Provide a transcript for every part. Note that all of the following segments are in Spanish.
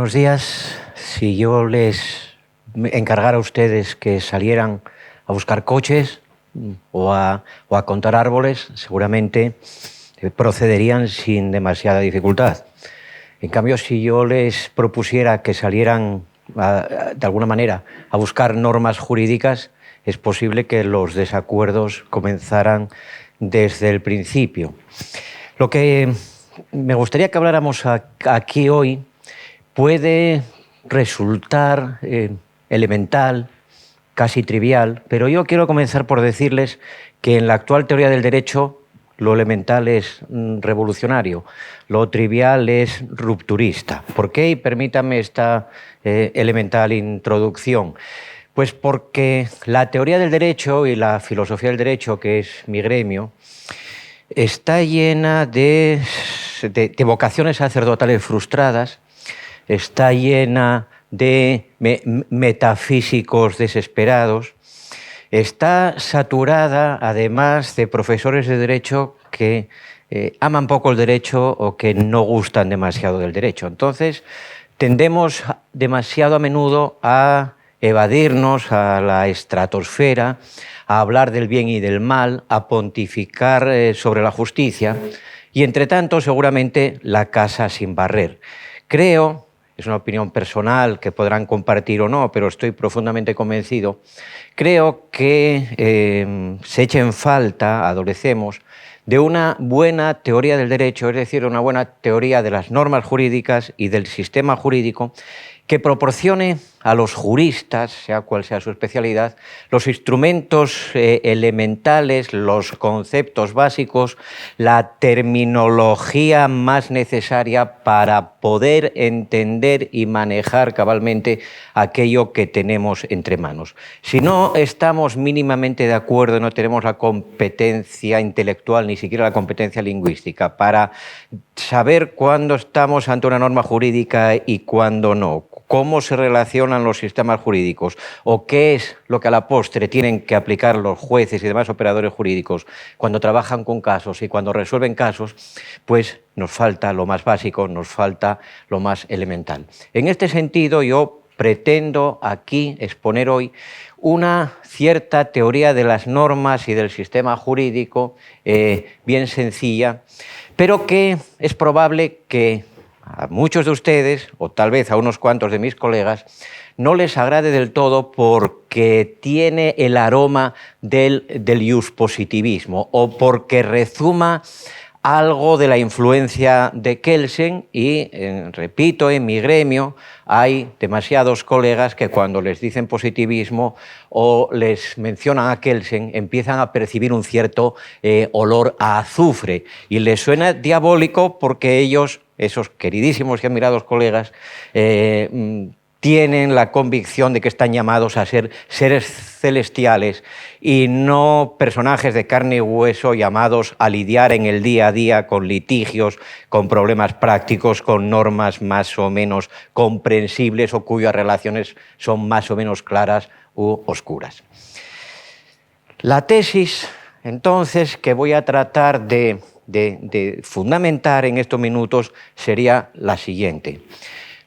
Buenos días. Si yo les encargara a ustedes que salieran a buscar coches o a contar árboles, seguramente procederían sin demasiada dificultad. En cambio, si yo les propusiera que salieran de alguna manera a buscar normas jurídicas, es posible que los desacuerdos comenzaran desde el principio. Lo que me gustaría que habláramos aquí hoy puede resultar elemental, casi trivial, pero yo quiero comenzar por decirles que en la actual teoría del derecho lo elemental es revolucionario, lo trivial es rupturista. ¿Por qué? Y permítanme esta elemental introducción. Pues porque la teoría del derecho y la filosofía del derecho, que es mi gremio, está llena de vocaciones sacerdotales frustradas, está llena de metafísicos desesperados, está saturada además de profesores de derecho que aman poco el derecho o que no gustan demasiado del derecho. Entonces, tendemos demasiado a menudo a evadirnos a la estratosfera, a hablar del bien y del mal, a pontificar sobre la justicia y, entre tanto, seguramente la casa sin barrer. Creo, es una opinión personal que podrán compartir o no, pero estoy profundamente convencido, creo que se echa en falta, adolecemos, de una buena teoría del derecho, es decir, una buena teoría de las normas jurídicas y del sistema jurídico que proporcione a los juristas, sea cual sea su especialidad, los instrumentos elementales, los conceptos básicos, la terminología más necesaria para poder entender y manejar cabalmente aquello que tenemos entre manos. Si no estamos mínimamente de acuerdo, no tenemos la competencia intelectual, ni siquiera la competencia lingüística, para saber cuándo estamos ante una norma jurídica y cuándo no, cómo se relacionan los sistemas jurídicos o qué es lo que a la postre tienen que aplicar los jueces y demás operadores jurídicos cuando trabajan con casos y cuando resuelven casos, pues nos falta lo más básico, nos falta lo más elemental. En este sentido, yo pretendo aquí exponer hoy una cierta teoría de las normas y del sistema jurídico bien sencilla, pero que es probable que a muchos de ustedes, o tal vez a unos cuantos de mis colegas, no les agrade del todo porque tiene el aroma del iuspositivismo o porque rezuma algo de la influencia de Kelsen y, repito, en mi gremio hay demasiados colegas que cuando les dicen positivismo o les mencionan a Kelsen empiezan a percibir un cierto olor a azufre y les suena diabólico porque ellos, esos queridísimos y admirados colegas, tienen la convicción de que están llamados a ser seres celestiales y no personajes de carne y hueso llamados a lidiar en el día a día con litigios, con problemas prácticos, con normas más o menos comprensibles o cuyas relaciones son más o menos claras u oscuras. La tesis, entonces, que voy a tratar de fundamentar en estos minutos sería la siguiente.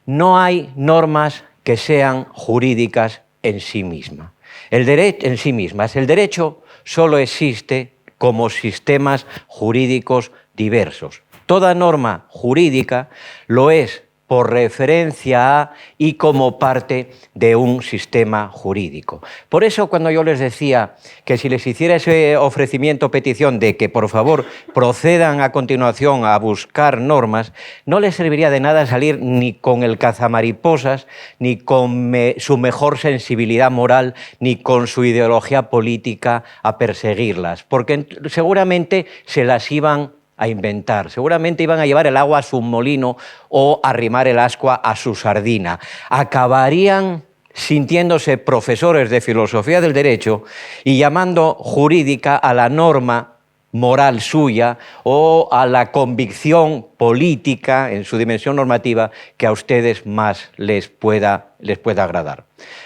No hay normas que sean jurídicas en sí mismas. El derecho solo existe como sistemas jurídicos diversos. Toda norma jurídica lo es por referencia a y como parte de un sistema jurídico. Por eso, cuando yo les decía que si les hiciera ese ofrecimiento o petición de que, por favor, procedan a continuación a buscar normas, no les serviría de nada salir ni con el cazamariposas, ni con su mejor sensibilidad moral, ni con su ideología política a perseguirlas, porque seguramente se las iban a inventar. Seguramente iban a llevar el agua a su molino o a arrimar el ascua a su sardina. Acabarían sintiéndose profesores de filosofía del derecho y llamando jurídica a la norma moral suya o a la convicción política en su dimensión normativa que a ustedes más les pueda agradar.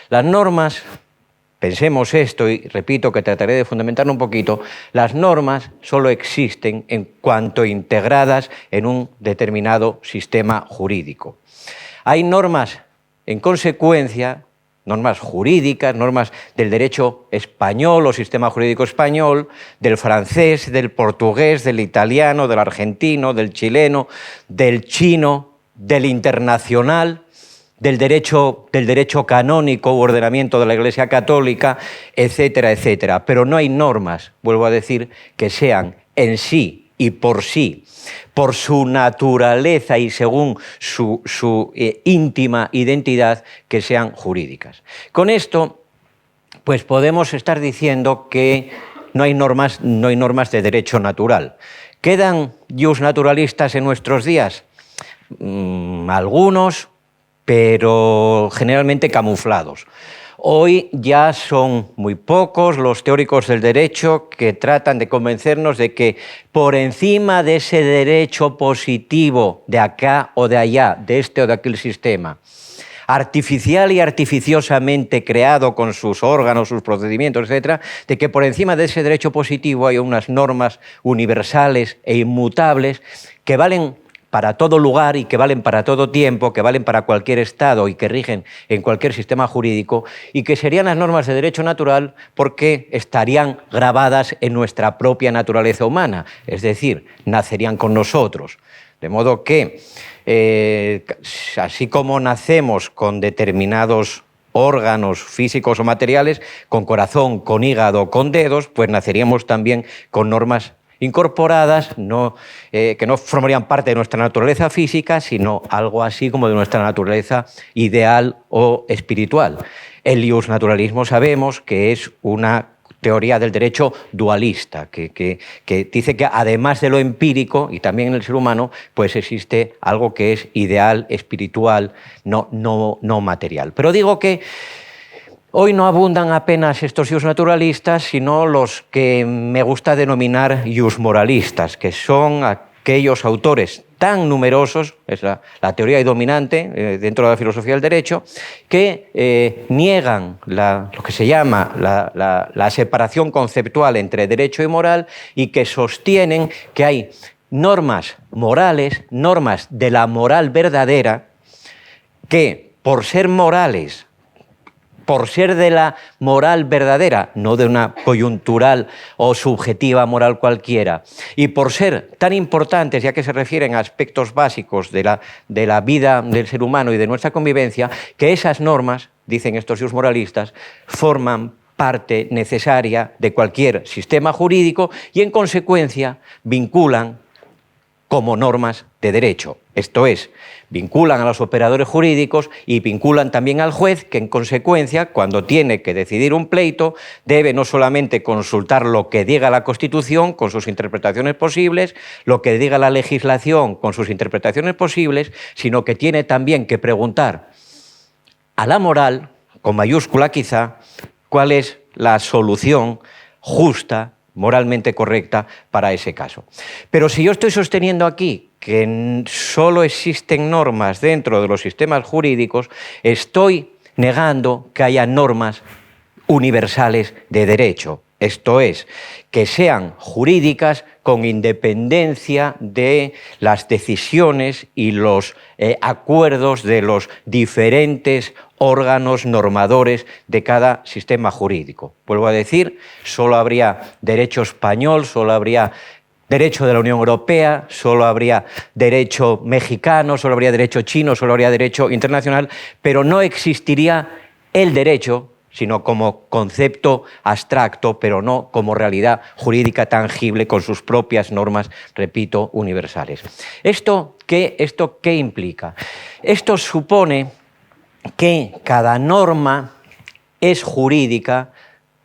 Las normas, pensemos esto, y repito que trataré de fundamentarlo un poquito, las normas solo existen en cuanto integradas en un determinado sistema jurídico. Hay normas, en consecuencia, normas jurídicas, normas del derecho español o sistema jurídico español, del francés, del portugués, del italiano, del argentino, del chileno, del chino, del internacional, del derecho canónico u ordenamiento de la Iglesia Católica, etcétera, etcétera. Pero no hay normas, vuelvo a decir, que sean en sí y por sí, por su naturaleza y según su íntima identidad, que sean jurídicas. Con esto, pues podemos estar diciendo que no hay normas de derecho natural. ¿Quedan jus naturalistas en nuestros días? Algunos, pero generalmente camuflados. Hoy ya son muy pocos los teóricos del derecho que tratan de convencernos de que por encima de ese derecho positivo de acá o de allá, de este o de aquel sistema, artificial y artificiosamente creado con sus órganos, sus procedimientos, etcétera, de que por encima de ese derecho positivo hay unas normas universales e inmutables que valen para todo lugar y que valen para todo tiempo, que valen para cualquier Estado y que rigen en cualquier sistema jurídico, y que serían las normas de derecho natural porque estarían grabadas en nuestra propia naturaleza humana, es decir, nacerían con nosotros. De modo que, así como nacemos con determinados órganos físicos o materiales, con corazón, con hígado, con dedos, pues naceríamos también con normas incorporadas, que no formarían parte de nuestra naturaleza física, sino algo así como de nuestra naturaleza ideal o espiritual. El iusnaturalismo sabemos que es una teoría del derecho dualista, que dice que además de lo empírico, y también en el ser humano, pues existe algo que es ideal, espiritual, no material. Pero digo que hoy no abundan apenas estos iusnaturalistas, sino los que me gusta denominar iusmoralistas, que son aquellos autores tan numerosos, es la teoría dominante dentro de la filosofía del derecho, que niegan lo que se llama la separación conceptual entre derecho y moral, y que sostienen que hay normas morales, normas de la moral verdadera, que por ser morales, por ser de la moral verdadera, no de una coyuntural o subjetiva moral cualquiera, y por ser tan importantes, ya que se refieren a aspectos básicos de la vida del ser humano y de nuestra convivencia, que esas normas, dicen estos iusmoralistas, forman parte necesaria de cualquier sistema jurídico y, en consecuencia, vinculan como normas de derecho. Esto es, vinculan a los operadores jurídicos y vinculan también al juez, que en consecuencia, cuando tiene que decidir un pleito, debe no solamente consultar lo que diga la Constitución con sus interpretaciones posibles, lo que diga la legislación con sus interpretaciones posibles, sino que tiene también que preguntar a la moral, con mayúscula quizá, cuál es la solución justa, moralmente correcta para ese caso. Pero si yo estoy sosteniendo aquí que solo existen normas dentro de los sistemas jurídicos, estoy negando que haya normas universales de derecho. Esto es, que sean jurídicas con independencia de las decisiones y los acuerdos de los diferentes órganos normadores de cada sistema jurídico. Vuelvo a decir, solo habría derecho español, solo habría derecho de la Unión Europea, solo habría derecho mexicano, solo habría derecho chino, solo habría derecho internacional, pero no existiría el derecho, sino como concepto abstracto, pero no como realidad jurídica tangible con sus propias normas, repito, universales. ¿Esto qué implica? Esto supone que cada norma es jurídica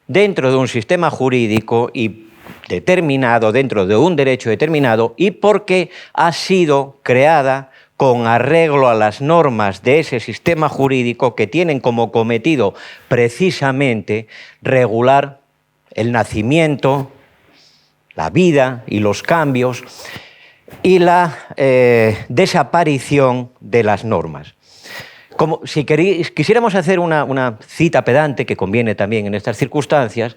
dentro de un sistema jurídico y determinado, dentro de un derecho determinado, y porque ha sido creada con arreglo a las normas de ese sistema jurídico que tienen como cometido precisamente regular el nacimiento, la vida y los cambios y la desaparición de las normas. Como si quisiéramos hacer una cita pedante, que conviene también en estas circunstancias,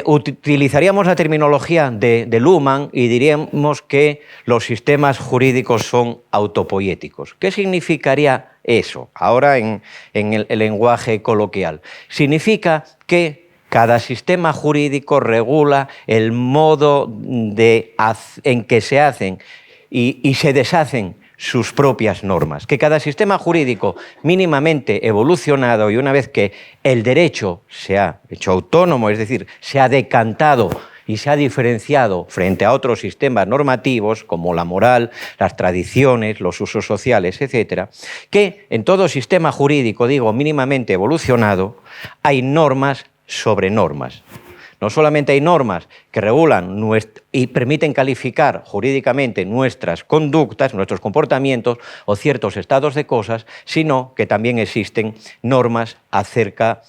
utilizaríamos la terminología de Luhmann y diríamos que los sistemas jurídicos son autopoéticos. ¿Qué significaría eso ahora en el lenguaje coloquial? Significa que cada sistema jurídico regula el modo en que se hacen y se deshacen sus propias normas, que cada sistema jurídico mínimamente evolucionado y una vez que el derecho se ha hecho autónomo, es decir, se ha decantado y se ha diferenciado frente a otros sistemas normativos como la moral, las tradiciones, los usos sociales, etcétera, que en todo sistema jurídico, digo, mínimamente evolucionado, hay normas sobre normas. No solamente hay normas que regulan y permiten calificar jurídicamente nuestras conductas, nuestros comportamientos o ciertos estados de cosas, sino que también existen normas acerca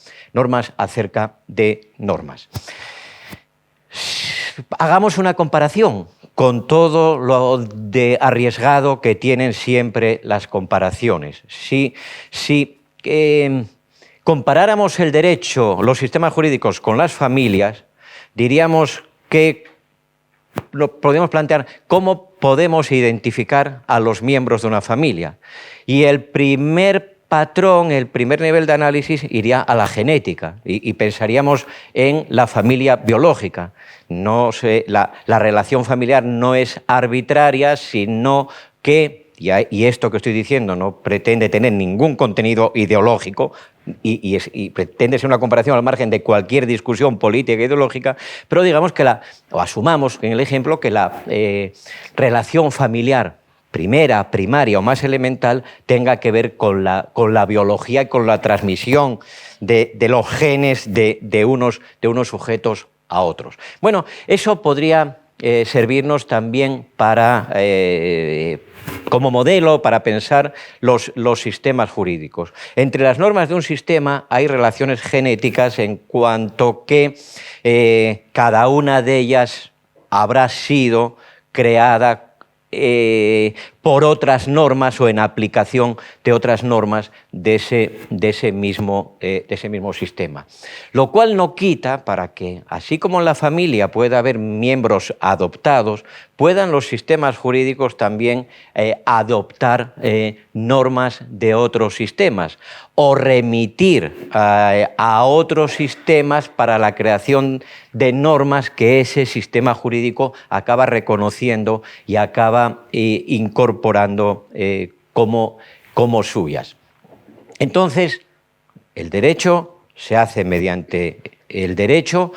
de normas. Hagamos una comparación con todo lo de arriesgado que tienen siempre las comparaciones. Si comparáramos el derecho, los sistemas jurídicos con las familias, diríamos que podemos plantear cómo podemos identificar a los miembros de una familia. Y el primer patrón, el primer nivel de análisis iría a la genética y pensaríamos en la familia biológica. La relación familiar no es arbitraria, sino que, y esto que estoy diciendo no pretende tener ningún contenido ideológico, y pretende ser una comparación al margen de cualquier discusión política e ideológica, pero digamos que asumamos en el ejemplo que la relación familiar primaria o más elemental tenga que ver con la biología y con la transmisión de los genes de unos sujetos a otros. Bueno, eso podría servirnos también como modelo para pensar los sistemas jurídicos. Entre las normas de un sistema hay relaciones genéticas en cuanto que cada una de ellas habrá sido creada por otras normas o en aplicación de otras normas de ese mismo sistema. Lo cual no quita para que, así como en la familia pueda haber miembros adoptados, puedan los sistemas jurídicos también adoptar normas de otros sistemas o remitir a otros sistemas para la creación de normas que ese sistema jurídico acaba reconociendo y acaba incorporando como suyas. Entonces, el derecho se hace mediante el derecho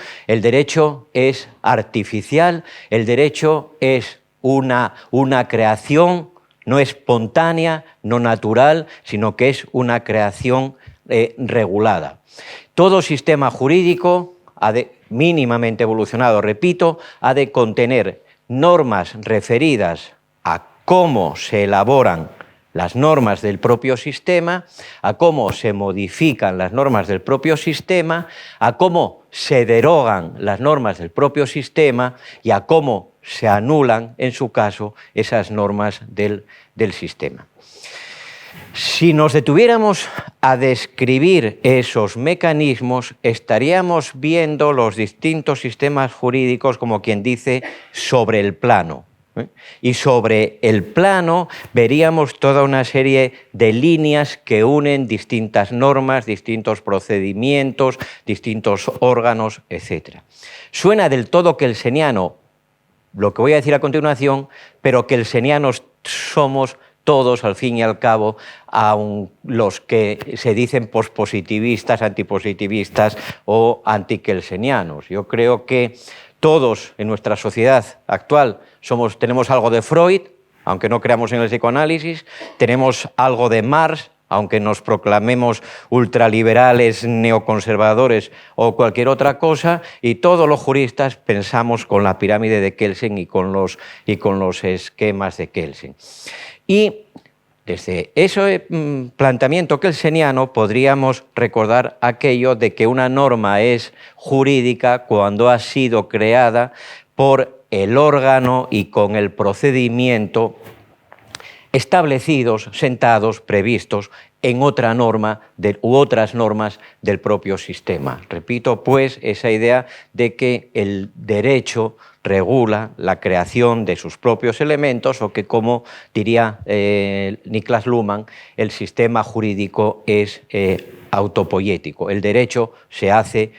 es artificial, el derecho es una creación no espontánea, no natural, sino que es una creación regulada. Todo sistema jurídico mínimamente evolucionado, repito, ha de contener normas referidas a cómo se elaboran las normas del propio sistema, a cómo se modifican las normas del propio sistema, a cómo se derogan las normas del propio sistema y a cómo se anulan, en su caso, esas normas del sistema. Si nos detuviéramos a describir esos mecanismos, estaríamos viendo los distintos sistemas jurídicos, como quien dice, sobre el plano. Y sobre el plano veríamos toda una serie de líneas que unen distintas normas, distintos procedimientos, distintos órganos, etc. Suena del todo kelseniano lo que voy a decir a continuación, pero kelsenianos somos todos, al fin y al cabo, aun los que se dicen pospositivistas, antipositivistas o antikelsenianos. Yo creo que todos en nuestra sociedad actual tenemos algo de Freud, aunque no creamos en el psicoanálisis, tenemos algo de Marx, aunque nos proclamemos ultraliberales, neoconservadores o cualquier otra cosa, y todos los juristas pensamos con la pirámide de Kelsen y con los esquemas de Kelsen. Y desde ese planteamiento kelseniano podríamos recordar aquello de que una norma es jurídica cuando ha sido creada por el órgano y con el procedimiento establecidos, sentados, previstos en otra norma u otras normas del propio sistema. Repito, pues, esa idea de que el derecho regula la creación de sus propios elementos o que, como diría Niklas Luhmann, el sistema jurídico es autopoiético. El derecho se hace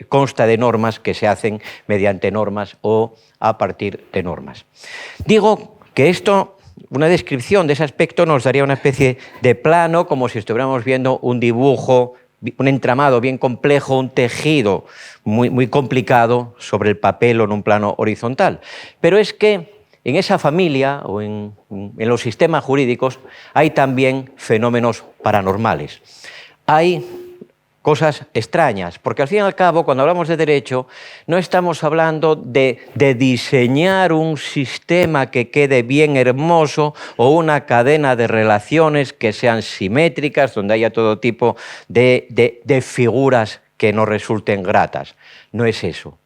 consta de normas que se hacen mediante normas o a partir de normas. Digo que esto, una descripción de ese aspecto nos daría una especie de plano, como si estuviéramos viendo un dibujo, un entramado bien complejo, un tejido muy complicado sobre el papel o en un plano horizontal. Pero es que en esa familia o en los sistemas jurídicos hay también fenómenos paranormales. Hay cosas extrañas, porque al fin y al cabo, cuando hablamos de derecho, no estamos hablando de diseñar un sistema que quede bien hermoso o una cadena de relaciones que sean simétricas, donde haya todo tipo de figuras que nos resulten gratas. No es eso.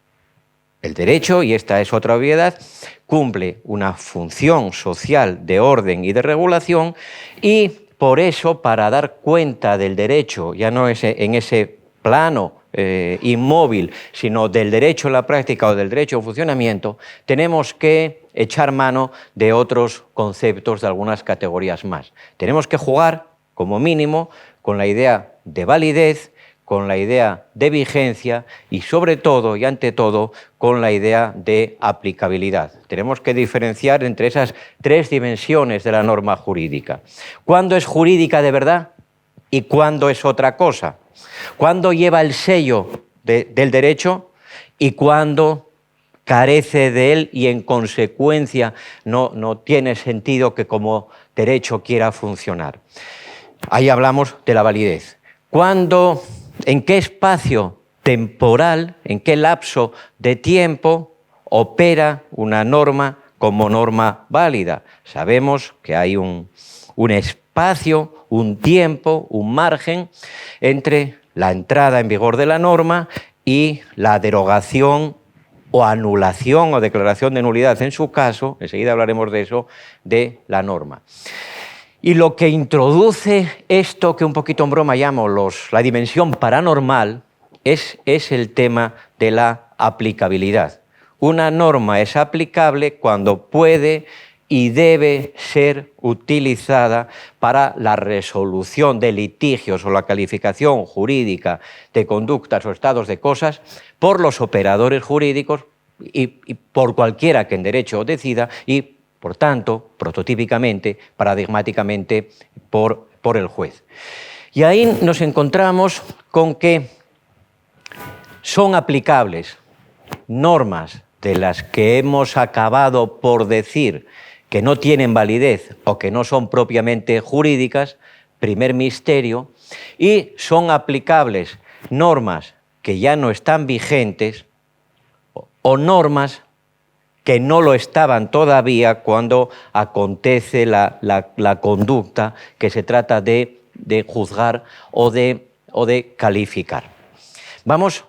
El derecho, y esta es otra obviedad, cumple una función social de orden y de regulación y por eso, para dar cuenta del derecho, ya no es en ese plano inmóvil, sino del derecho en la práctica o del derecho en funcionamiento, tenemos que echar mano de otros conceptos de algunas categorías más. Tenemos que jugar, como mínimo, con la idea de validez, con la idea de vigencia y, sobre todo y ante todo, con la idea de aplicabilidad. Tenemos que diferenciar entre esas tres dimensiones de la norma jurídica. ¿Cuándo es jurídica de verdad y cuándo es otra cosa? ¿Cuándo lleva el sello del derecho y cuándo carece de él y, en consecuencia, no tiene sentido que como derecho quiera funcionar? Ahí hablamos de la validez. ¿En qué espacio temporal, en qué lapso de tiempo opera una norma como norma válida? Sabemos que hay un espacio, un tiempo, un margen entre la entrada en vigor de la norma y la derogación o anulación o declaración de nulidad, en su caso, enseguida hablaremos de eso, de la norma. Y lo que introduce esto, que un poquito en broma llamo la dimensión paranormal, es el tema de la aplicabilidad. Una norma es aplicable cuando puede y debe ser utilizada para la resolución de litigios o la calificación jurídica de conductas o estados de cosas por los operadores jurídicos y por cualquiera que en derecho decida y, por tanto, prototípicamente, paradigmáticamente, por el juez. Y ahí nos encontramos con que son aplicables normas de las que hemos acabado por decir que no tienen validez o que no son propiamente jurídicas, primer misterio, y son aplicables normas que ya no están vigentes o normas que no lo estaban todavía cuando acontece la conducta que se trata de juzgar o de calificar. Vamos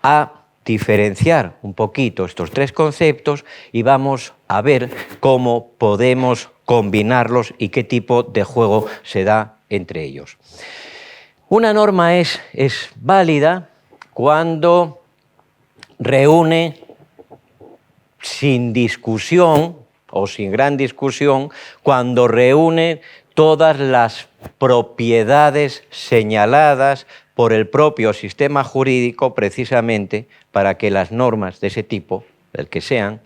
a diferenciar un poquito estos tres conceptos y vamos a ver cómo podemos combinarlos y qué tipo de juego se da entre ellos. Una norma es válida cuando reúne sin discusión o sin gran discusión, cuando reúne todas las propiedades señaladas por el propio sistema jurídico precisamente para que las normas de ese tipo, el que sea,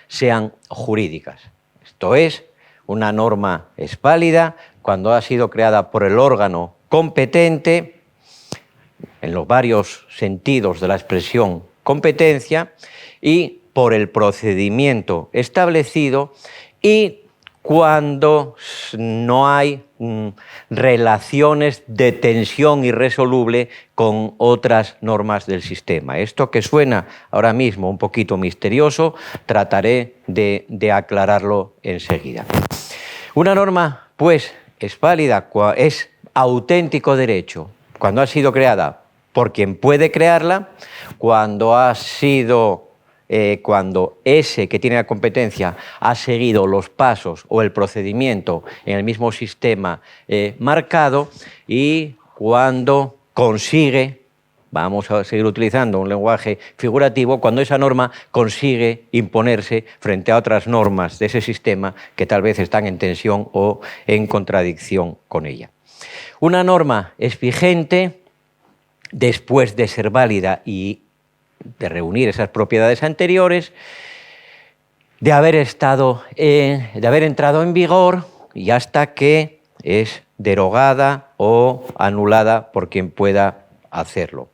sean jurídicas. Esto es, una norma es válida cuando ha sido creada por el órgano competente, en los varios sentidos de la expresión competencia, y por el procedimiento establecido y cuando no hay relaciones de tensión irresoluble con otras normas del sistema. Esto, que suena ahora mismo un poquito misterioso, trataré de aclararlo enseguida. Una norma, pues, es válida, es auténtico derecho cuando ha sido creada por quien puede crearla, cuando ha sido cuando ese que tiene la competencia ha seguido los pasos o el procedimiento en el mismo sistema marcado, y cuando consigue, vamos a seguir utilizando un lenguaje figurativo, cuando esa norma consigue imponerse frente a otras normas de ese sistema que tal vez están en tensión o en contradicción con ella. Una norma es vigente después de ser válida y de reunir esas propiedades anteriores, de haber entrado en vigor y hasta que es derogada o anulada por quien pueda hacerlo.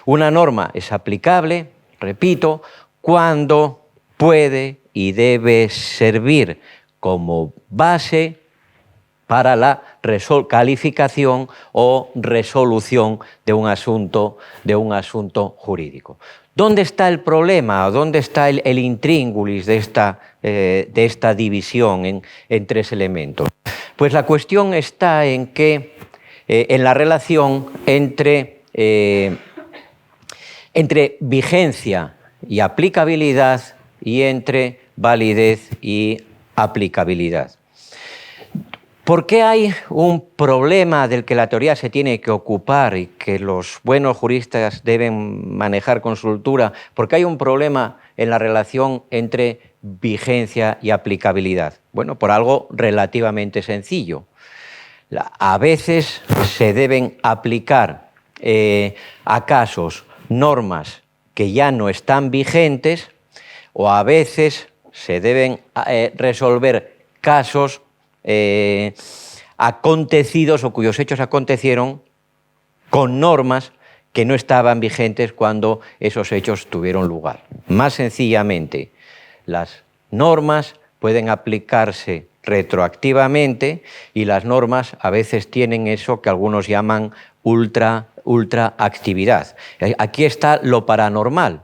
Una norma es aplicable, repito, cuando puede y debe servir como base para la calificación o resolución de un asunto jurídico. ¿Dónde está el problema? ¿Dónde está el intríngulis de esta división en tres elementos? Pues la cuestión está en que en la relación entre vigencia y aplicabilidad y entre validez y aplicabilidad. ¿Por qué hay un problema del que la teoría se tiene que ocupar y que los buenos juristas deben manejar con soltura? ¿Por qué hay un problema en la relación entre vigencia y aplicabilidad? Bueno, por algo relativamente sencillo. A veces se deben aplicar a casos normas que ya no están vigentes, o a veces se deben resolver casos acontecidos o cuyos hechos acontecieron con normas que no estaban vigentes cuando esos hechos tuvieron lugar. Más sencillamente, las normas pueden aplicarse retroactivamente y las normas a veces tienen eso que algunos llaman ultraactividad. Aquí está lo paranormal.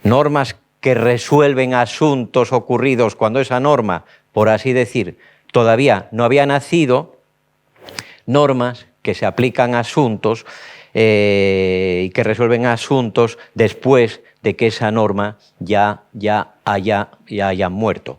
Normas que resuelven asuntos ocurridos cuando esa norma, por así decir, todavía no había nacido, normas que se aplican a asuntos y que resuelven asuntos después de que esa norma ya haya muerto.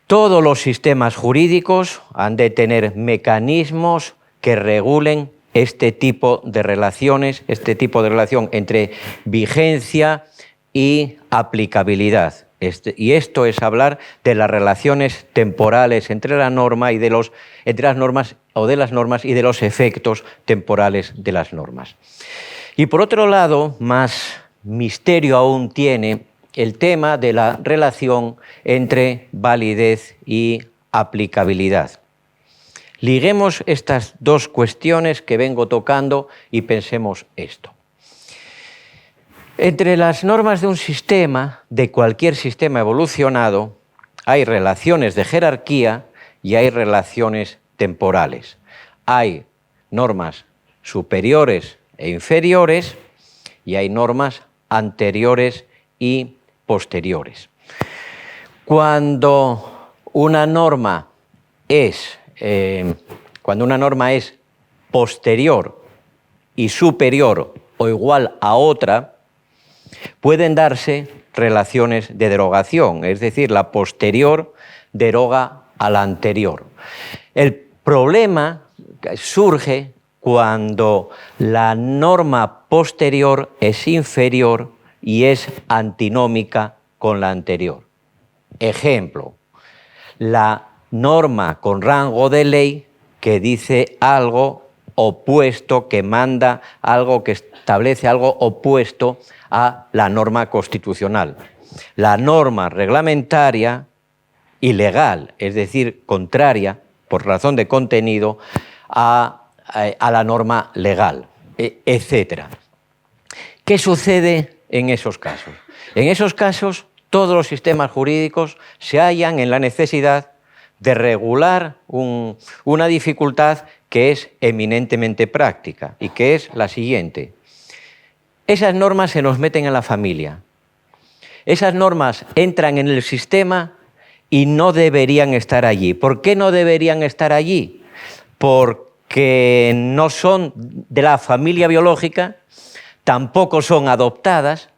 Todos los sistemas jurídicos han de tener mecanismos que regulen este tipo de relaciones, este tipo de relación entre vigencia y aplicabilidad. Y esto es hablar de las relaciones temporales entre la norma y entre las normas y de los efectos temporales de las normas. Y por otro lado, más misterio aún tiene el tema de la relación entre validez y aplicabilidad. Liguemos estas dos cuestiones que vengo tocando y pensemos esto. Entre las normas de un sistema, de cualquier sistema evolucionado, hay relaciones de jerarquía y hay relaciones temporales. Hay normas superiores e inferiores y hay normas anteriores y posteriores. Cuando una norma es posterior y superior o igual a otra, pueden darse relaciones de derogación, es decir, la posterior deroga a la anterior. El problema surge cuando la norma posterior es inferior y es antinómica con la anterior. Ejemplo, la norma con rango de ley que dice algo opuesto, que manda algo, que establece algo opuesto a la norma constitucional. La norma reglamentaria ilegal, es decir, contraria, por razón de contenido, a la norma legal, etc. ¿Qué sucede en esos casos? En esos casos, todos los sistemas jurídicos se hallan en la necesidad de regular una dificultad que es eminentemente práctica y que es la siguiente. Esas normas se nos meten en la familia. Esas normas entran en el sistema y no deberían estar allí. ¿Por qué no deberían estar allí? Porque no son de la familia biológica, tampoco son adoptadas,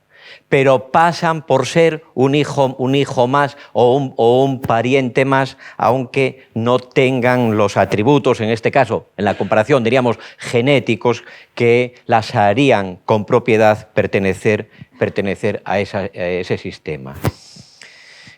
pero pasan por ser un hijo más o un pariente más, aunque no tengan los atributos, en este caso, en la comparación, diríamos, genéticos, que las harían con propiedad pertenecer a ese sistema.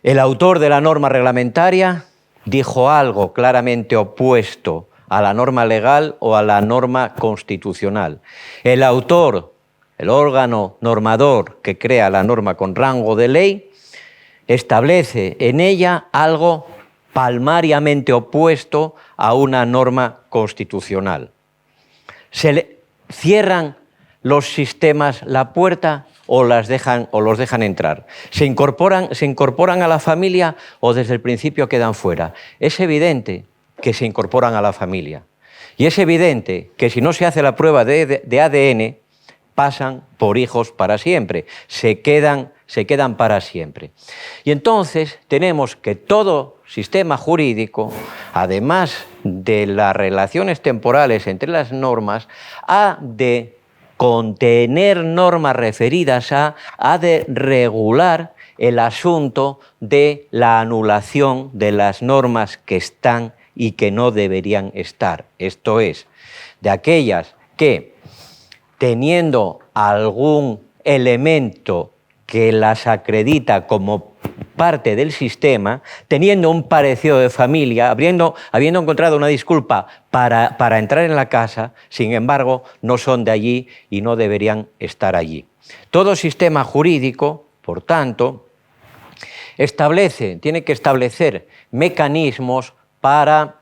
El autor de la norma reglamentaria dijo algo claramente opuesto a la norma legal o a la norma constitucional. El autor, el órgano normador que crea la norma con rango de ley, establece en ella algo palmariamente opuesto a una norma constitucional. Se le cierran los sistemas la puerta o los dejan entrar. Se incorporan a la familia o desde el principio quedan fuera. Es evidente que se incorporan a la familia. Y es evidente que si no se hace la prueba de ADN, pasan por hijos para siempre, se quedan para siempre. Y entonces tenemos que todo sistema jurídico, además de las relaciones temporales entre las normas, ha de contener normas referidas ha de regular el asunto de la anulación de las normas que están y que no deberían estar. Esto es, de aquellas que, teniendo algún elemento que las acredita como parte del sistema, teniendo un parecido de familia, habiendo encontrado una disculpa para entrar en la casa, sin embargo, no son de allí y no deberían estar allí. Todo sistema jurídico, por tanto, tiene que establecer mecanismos para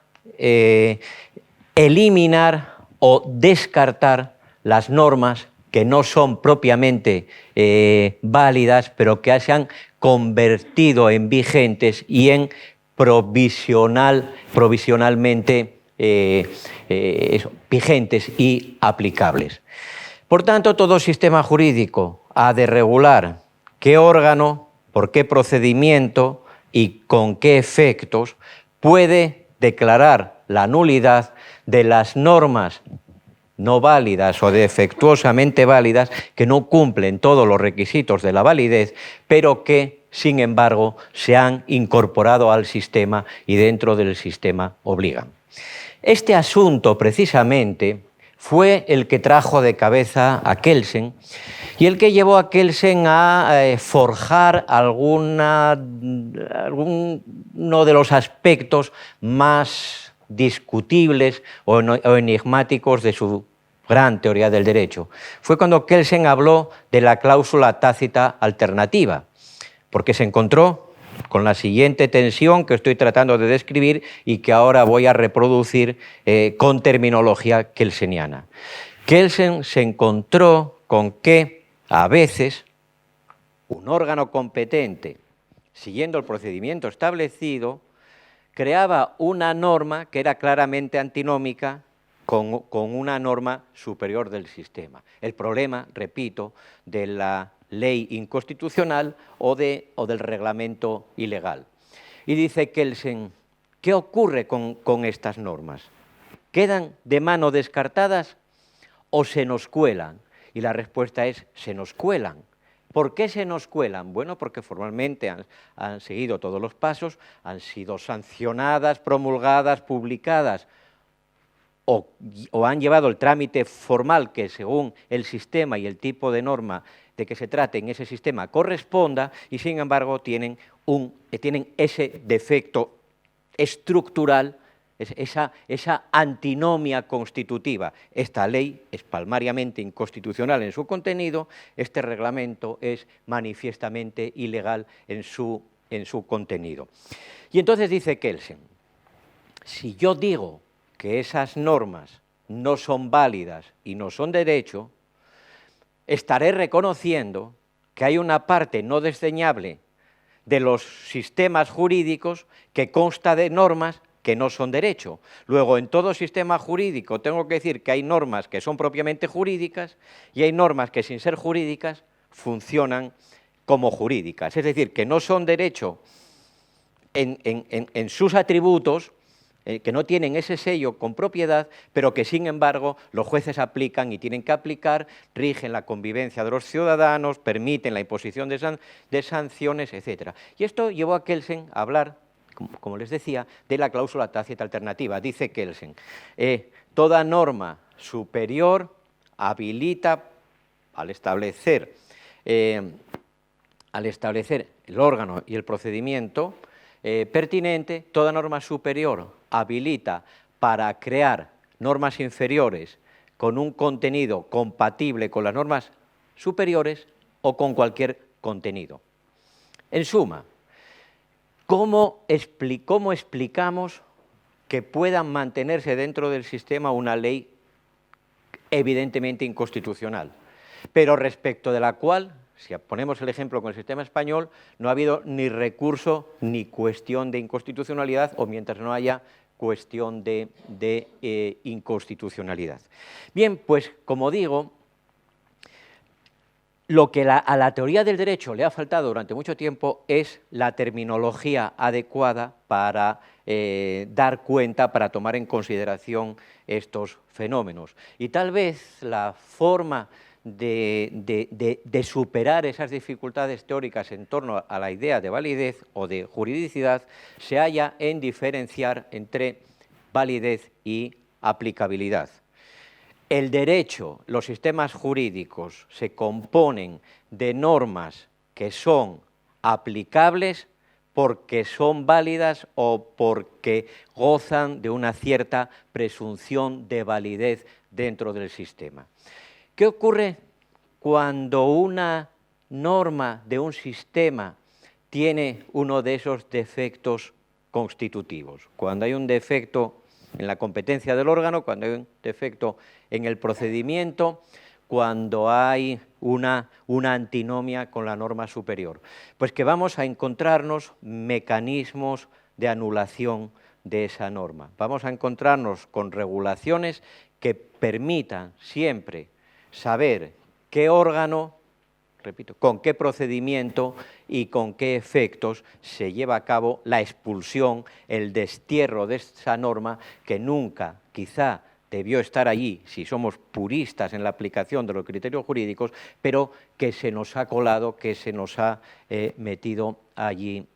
eliminar o descartar las normas que no son propiamente válidas, pero que se han convertido en vigentes y en provisionalmente vigentes y aplicables. Por tanto, todo sistema jurídico ha de regular qué órgano, por qué procedimiento y con qué efectos puede declarar la nulidad de las normas no válidas o defectuosamente válidas que no cumplen todos los requisitos de la validez, pero que, sin embargo, se han incorporado al sistema y dentro del sistema obligan. Este asunto, precisamente, fue el que trajo de cabeza a Kelsen y el que llevó a Kelsen a forjar alguno de los aspectos más discutibles o enigmáticos de su gran teoría del derecho. Fue cuando Kelsen habló de la cláusula tácita alternativa, porque se encontró con la siguiente tensión que estoy tratando de describir y que ahora voy a reproducir con terminología kelseniana. Kelsen se encontró con que, a veces, un órgano competente, siguiendo el procedimiento establecido, creaba una norma que era claramente antinómica con una norma superior del sistema. El problema, repito, de la ley inconstitucional o del reglamento ilegal. Y dice Kelsen, ¿qué ocurre con estas normas? ¿Quedan de mano descartadas o se nos cuelan? Y la respuesta es, se nos cuelan. ¿Por qué se nos cuelan? Bueno, porque formalmente han seguido todos los pasos, han sido sancionadas, promulgadas, publicadas, o han llevado el trámite formal que según el sistema y el tipo de norma de que se trate en ese sistema corresponda, y sin embargo tienen ese defecto estructural, esa antinomia constitutiva. Esta ley es palmariamente inconstitucional en su contenido, este reglamento es manifiestamente ilegal en su contenido. Y entonces dice Kelsen, si yo digo que esas normas no son válidas y no son derecho, estaré reconociendo que hay una parte no desdeñable de los sistemas jurídicos que consta de normas que no son derecho. Luego, en todo sistema jurídico tengo que decir que hay normas que son propiamente jurídicas y hay normas que, sin ser jurídicas, funcionan como jurídicas. Es decir, que no son derecho en sus atributos, que no tienen ese sello con propiedad, pero que sin embargo los jueces aplican y tienen que aplicar, rigen la convivencia de los ciudadanos, permiten la imposición de sanciones, etc. Y esto llevó a Kelsen a hablar, como les decía, de la cláusula tácita alternativa. Dice Kelsen, toda norma superior habilita al establecer el órgano y el procedimiento pertinente, toda norma superior habilita para crear normas inferiores con un contenido compatible con las normas superiores o con cualquier contenido. En suma, ¿cómo explicamos que puedan mantenerse dentro del sistema una ley evidentemente inconstitucional, pero respecto de la cual, si ponemos el ejemplo con el sistema español, no ha habido ni recurso ni cuestión de inconstitucionalidad, o mientras no haya cuestión de inconstitucionalidad? Bien, pues como digo, lo que a la teoría del derecho le ha faltado durante mucho tiempo es la terminología adecuada para dar cuenta, para tomar en consideración estos fenómenos. Y tal vez la forma de superar esas dificultades teóricas en torno a la idea de validez o de juridicidad se halla en diferenciar entre validez y aplicabilidad. El derecho, los sistemas jurídicos se componen de normas que son aplicables porque son válidas o porque gozan de una cierta presunción de validez dentro del sistema. ¿Qué ocurre cuando una norma de un sistema tiene uno de esos defectos constitutivos? Cuando hay un defecto en la competencia del órgano, cuando hay un defecto en el procedimiento, cuando hay una antinomia con la norma superior. Pues que vamos a encontrarnos mecanismos de anulación de esa norma. Vamos a encontrarnos con regulaciones que permitan siempre saber qué órgano, repito, con qué procedimiento y con qué efectos se lleva a cabo la expulsión, el destierro de esa norma que nunca, quizá, debió estar allí, si somos puristas en la aplicación de los criterios jurídicos, pero que se nos ha colado, que se nos ha metido allí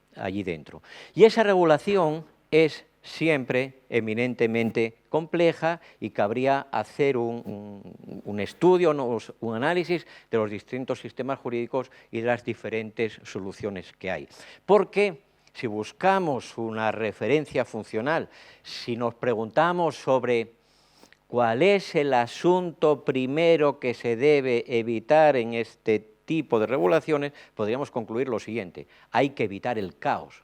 dentro. Y esa regulación es siempre eminentemente compleja y cabría hacer un estudio, un análisis de los distintos sistemas jurídicos y de las diferentes soluciones que hay. Porque si buscamos una referencia funcional, si nos preguntamos sobre ¿cuál es el asunto primero que se debe evitar en este tipo de regulaciones? Podríamos concluir lo siguiente: hay que evitar el caos.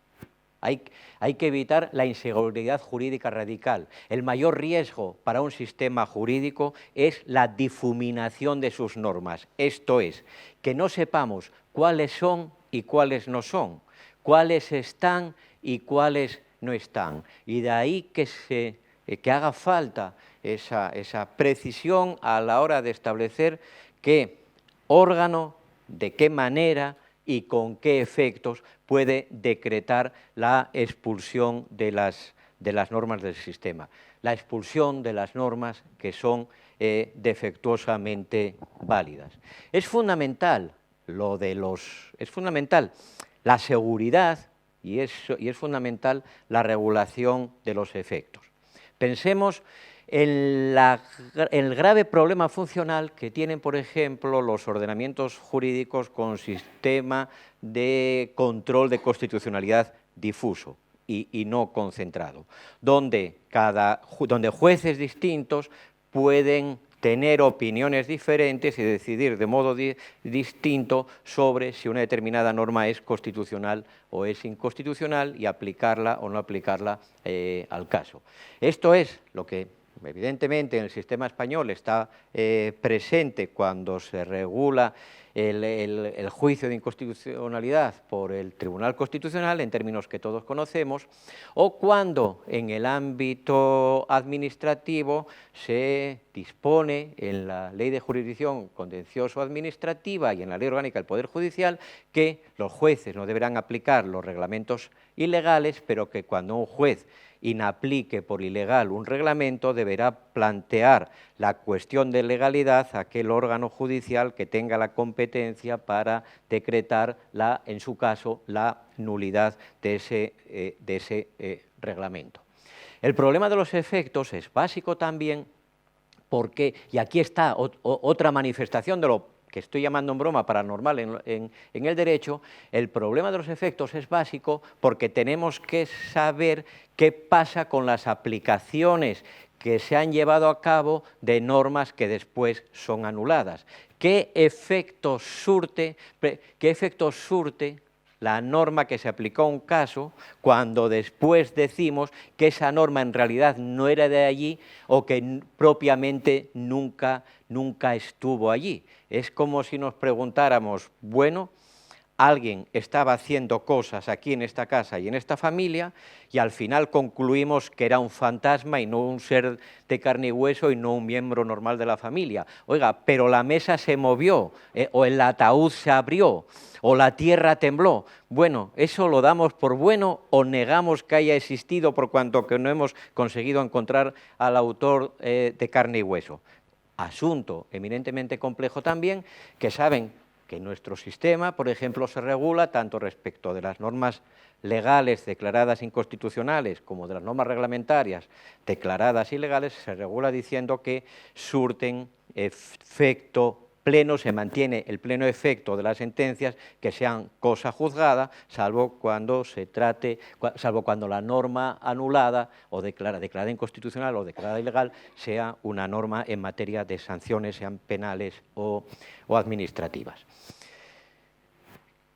Hay que evitar la inseguridad jurídica radical. El mayor riesgo para un sistema jurídico es la difuminación de sus normas. Esto es, que no sepamos cuáles son y cuáles no son, cuáles están y cuáles no están. Y de ahí que haga falta esa precisión a la hora de establecer qué órgano, de qué manera y con qué efectos puede decretar la expulsión de las normas del sistema, la expulsión de las normas que son defectuosamente válidas. Es fundamental la seguridad y es fundamental la regulación de los efectos. Pensemos en el grave problema funcional que tienen, por ejemplo, los ordenamientos jurídicos con sistema de control de constitucionalidad difuso y no concentrado, donde jueces distintos pueden tener opiniones diferentes y decidir de modo distinto sobre si una determinada norma es constitucional o es inconstitucional y aplicarla o no aplicarla al caso. Esto es lo que evidentemente en el sistema español está presente cuando se regula el juicio de inconstitucionalidad por el Tribunal Constitucional, en términos que todos conocemos, o cuando en el ámbito administrativo se dispone en la Ley de Jurisdicción Contencioso-Administrativa y en la Ley Orgánica del Poder Judicial que los jueces no deberán aplicar los reglamentos ilegales, pero que cuando un juez inaplique por ilegal un reglamento, deberá plantear la cuestión de legalidad a aquel órgano judicial que tenga la competencia para decretar, en su caso, la nulidad de ese reglamento. El problema de los efectos es básico también porque, y aquí está otra manifestación de lo que estoy llamando en broma paranormal en el derecho, el problema de los efectos es básico porque tenemos que saber qué pasa con las aplicaciones que se han llevado a cabo de normas que después son anuladas. ¿Qué efectos surte la norma que se aplicó a un caso cuando después decimos que esa norma en realidad no era de allí o que propiamente nunca estuvo allí? Es como si nos preguntáramos, bueno, alguien estaba haciendo cosas aquí en esta casa y en esta familia y al final concluimos que era un fantasma y no un ser de carne y hueso y no un miembro normal de la familia. Oiga, pero la mesa se movió, o el ataúd se abrió, o la tierra tembló. Bueno, ¿eso lo damos por bueno o negamos que haya existido por cuanto que no hemos conseguido encontrar al autor de carne y hueso? Asunto eminentemente complejo también, que saben que nuestro sistema, por ejemplo, se regula tanto respecto de las normas legales declaradas inconstitucionales como de las normas reglamentarias declaradas ilegales, se regula diciendo que surten efecto pleno, se mantiene el pleno efecto de las sentencias que sean cosa juzgada, salvo cuando la norma anulada o declarada inconstitucional o declarada ilegal sea una norma en materia de sanciones, sean penales o administrativas.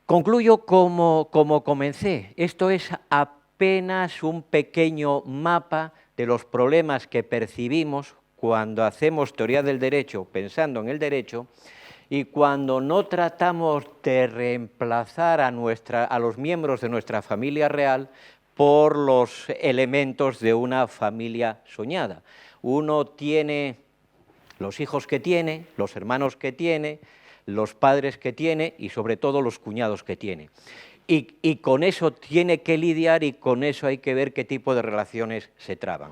Concluyo como comencé. Esto es apenas un pequeño mapa de los problemas que percibimos cuando hacemos teoría del derecho, pensando en el derecho, y cuando no tratamos de reemplazar a los miembros de nuestra familia real por los elementos de una familia soñada. Uno tiene los hijos que tiene, los hermanos que tiene, los padres que tiene y sobre todo los cuñados que tiene. Y con eso tiene que lidiar y con eso hay que ver qué tipo de relaciones se traban.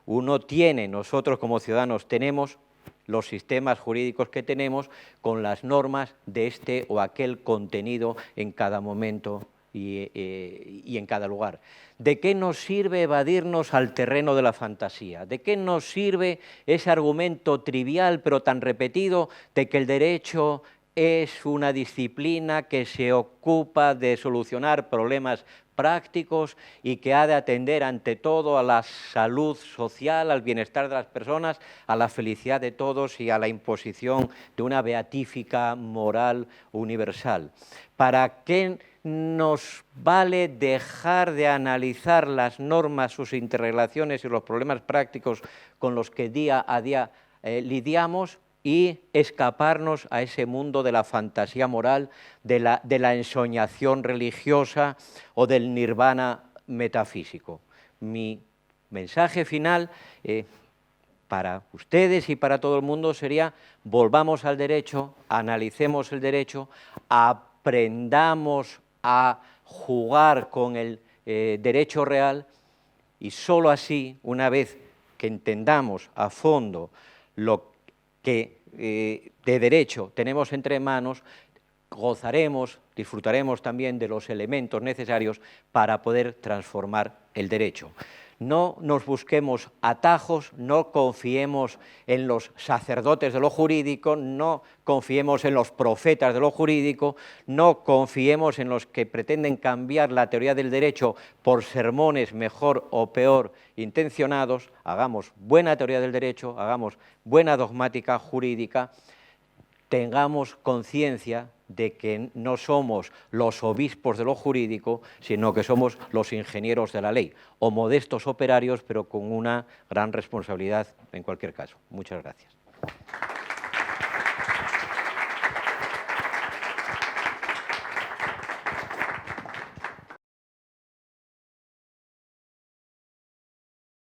Nosotros como ciudadanos tenemos los sistemas jurídicos que tenemos con las normas de este o aquel contenido en cada momento y en cada lugar. ¿De qué nos sirve evadirnos al terreno de la fantasía? ¿De qué nos sirve ese argumento trivial pero tan repetido de que el derecho es una disciplina que se ocupa de solucionar problemas prácticos y que ha de atender ante todo a la salud social, al bienestar de las personas, a la felicidad de todos y a la imposición de una beatífica moral universal? ¿Para qué nos vale dejar de analizar las normas, sus interrelaciones y los problemas prácticos con los que día a día lidiamos y escaparnos a ese mundo de la fantasía moral, de la ensoñación religiosa o del nirvana metafísico? Mi mensaje final para ustedes y para todo el mundo sería: volvamos al derecho, analicemos el derecho, aprendamos a jugar con el derecho real y solo así, una vez que entendamos a fondo lo que de derecho tenemos entre manos, disfrutaremos también de los elementos necesarios para poder transformar el derecho. No nos busquemos atajos, no confiemos en los sacerdotes de lo jurídico, no confiemos en los profetas de lo jurídico, no confiemos en los que pretenden cambiar la teoría del derecho por sermones mejor o peor intencionados. Hagamos buena teoría del derecho, hagamos buena dogmática jurídica, tengamos conciencia de que no somos los obispos de lo jurídico, sino que somos los ingenieros de la ley, o modestos operarios, pero con una gran responsabilidad en cualquier caso. Muchas gracias.